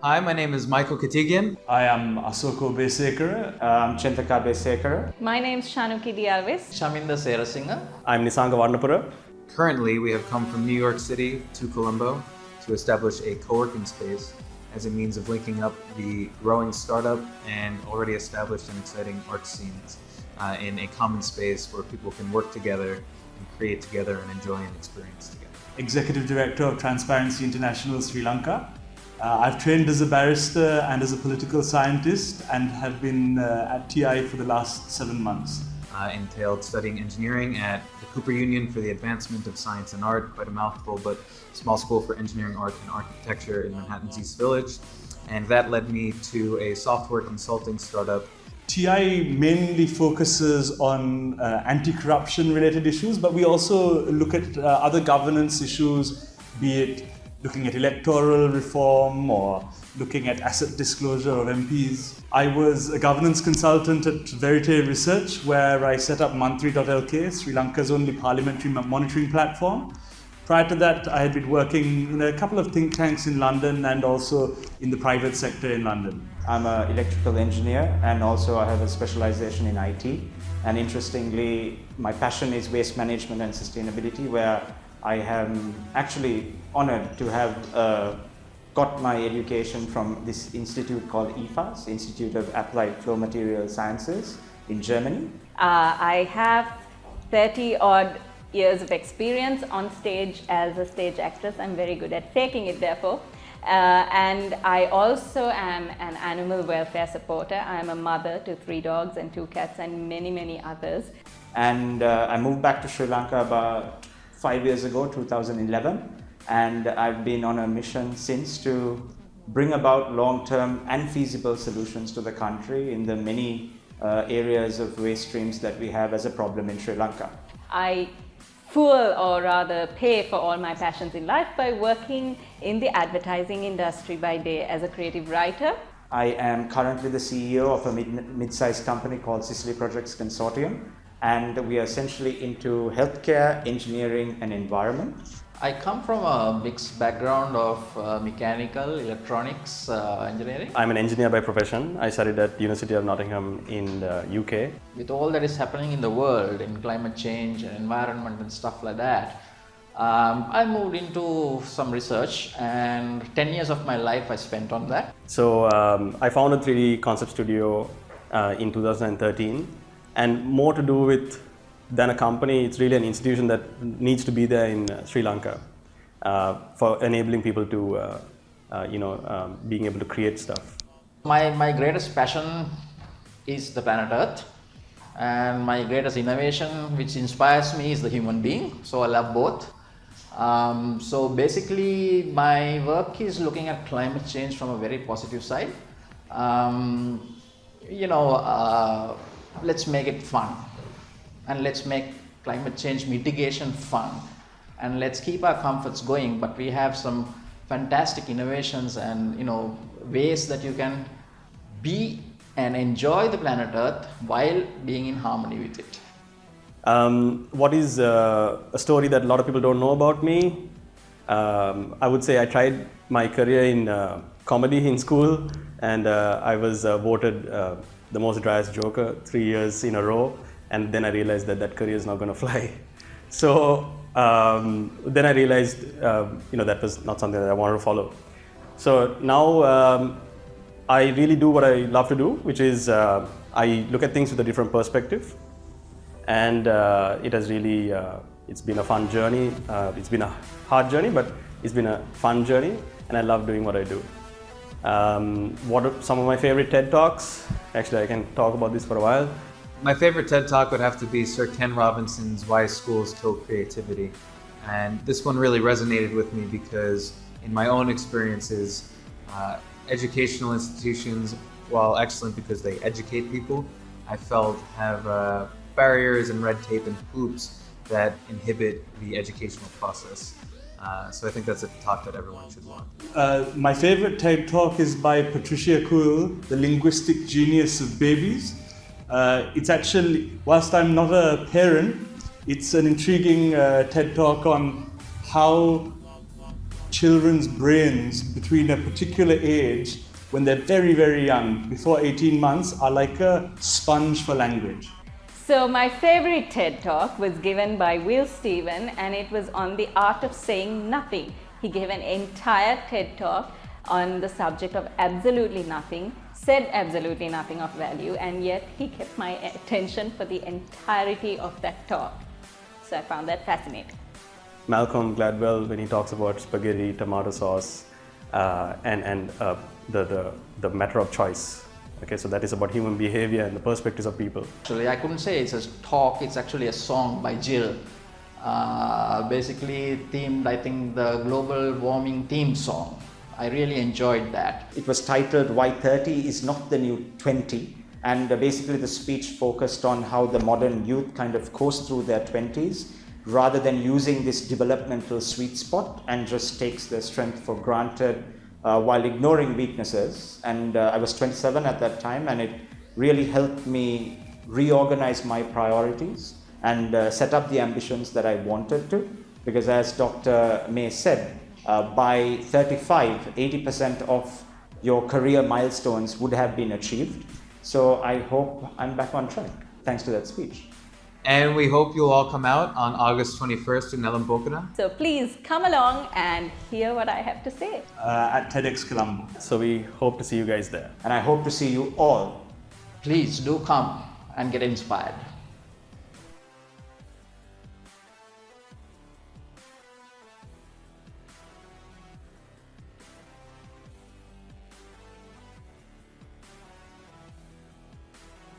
Hi, my name is Michael Katigian. I am Asoko Besekara. I'm Chintaka Besekara. My name's Shanuki Dialvis. Shaminda Serasinga. I'm Nisanga Varnapura. Currently, we have come from New York City to Colombo to establish a co-working space as a means of linking up the growing startup and already established and exciting art scenes in a common space where people can work together and create together and enjoy an experience together. Executive Director of Transparency International Sri Lanka. I've trained as a barrister and as a political scientist and have been at TI for the last 7 months. Entailed studying engineering at the Cooper Union for the Advancement of Science and Art, quite a mouthful, but small school for engineering, art, and architecture in Manhattan's East Village. And that led me to a software consulting startup. TI mainly focuses on anti-corruption related issues, but we also look at other governance issues, be it looking at electoral reform or looking at asset disclosure of MPs. I was a governance consultant at Verite Research, where I set up Mantri.lk, Sri Lanka's only parliamentary monitoring platform. Prior to that, I had been working in a couple of think tanks in London and also in the private sector in London. I'm an electrical engineer and also I have a specialization in IT. And interestingly, my passion is waste management and sustainability, where I am actually honored to have got my education from this institute called IFAS, Institute of Applied Flow Material Sciences in Germany. I have 30 odd years of experience on stage as a stage actress. I'm very good at faking it, therefore. And I also am an animal welfare supporter. I'm a mother to 3 dogs and 2 cats and many, many others. And I moved back to Sri Lanka about 5 years ago, 2011. And I've been on a mission since to bring about long-term and feasible solutions to the country in the many areas of waste streams that we have as a problem in Sri Lanka. I fuel, or rather pay, for all my passions in life by working in the advertising industry by day as a creative writer. I am currently the CEO of a mid-sized company called Sicily Projects Consortium, and we are essentially into healthcare, engineering and environment. I come from a mixed background of mechanical, electronics, engineering. I'm an engineer by profession. I studied at University of Nottingham in the UK. With all that is happening in the world, in climate change and environment and stuff like that, I moved into some research, and 10 years of my life I spent on that. So I founded 3D Concept Studio in 2013, and more to do with than a company, it's really an institution that needs to be there in Sri Lanka for enabling people to, being able to create stuff. My greatest passion is the planet Earth, and my greatest innovation which inspires me is the human being, so I love both. So basically my work is looking at climate change from a very positive side. Let's make it fun. And let's make climate change mitigation fun, and let's keep our comforts going, but we have some fantastic innovations and ways that you can be and enjoy the planet Earth while being in harmony with it. What is a story that a lot of people don't know about me? I would say I tried my career in comedy in school, and I was voted the most driest joker 3 years in a row. And then I realized that career is not going to fly. So then I realized, that was not something that I wanted to follow. So now I really do what I love to do, which is I look at things with a different perspective. And it has really, it's been a fun journey. It's been a hard journey, but it's been a fun journey. And I love doing what I do. What are some of my favorite TED Talks? Actually, I can talk about this for a while. My favorite TED Talk would have to be Sir Ken Robinson's Why Schools Kill Creativity. And this one really resonated with me because in my own experiences, educational institutions, while excellent because they educate people, I felt have barriers and red tape and hoops that inhibit the educational process. So I think that's a talk that everyone should want. My favorite TED Talk is by Patricia Kuhl, The Linguistic Genius of Babies. It's actually, whilst I'm not a parent, it's an intriguing TED Talk on how children's brains between a particular age when they're very, very young, before 18 months, are like a sponge for language. So my favorite TED Talk was given by Will Steven, and it was on the art of saying nothing. He gave an entire TED Talk on the subject of absolutely nothing, said absolutely nothing of value, and yet he kept my attention for the entirety of that talk. So I found that fascinating. Malcolm Gladwell, when he talks about spaghetti, tomato sauce, and the matter of choice. Okay, so that is about human behavior and the perspectives of people. Actually, I couldn't say it's a talk, it's actually a song by Jill. Basically themed, I think, the global warming theme song. I really enjoyed that. It was titled Why 30 is Not the New 20. And basically the speech focused on how the modern youth kind of coast through their 20s rather than using this developmental sweet spot and just takes their strength for granted while ignoring weaknesses. And I was 27 at that time, and it really helped me reorganize my priorities and set up the ambitions that I wanted to. Because as Dr. May said, by 35, 80% of your career milestones would have been achieved. So I hope I'm back on track, thanks to that speech. And we hope you'll all come out on August 21st in Nelampokana. So please come along and hear what I have to say. At TEDxColombo. So we hope to see you guys there. And I hope to see you all. Please do come and get inspired.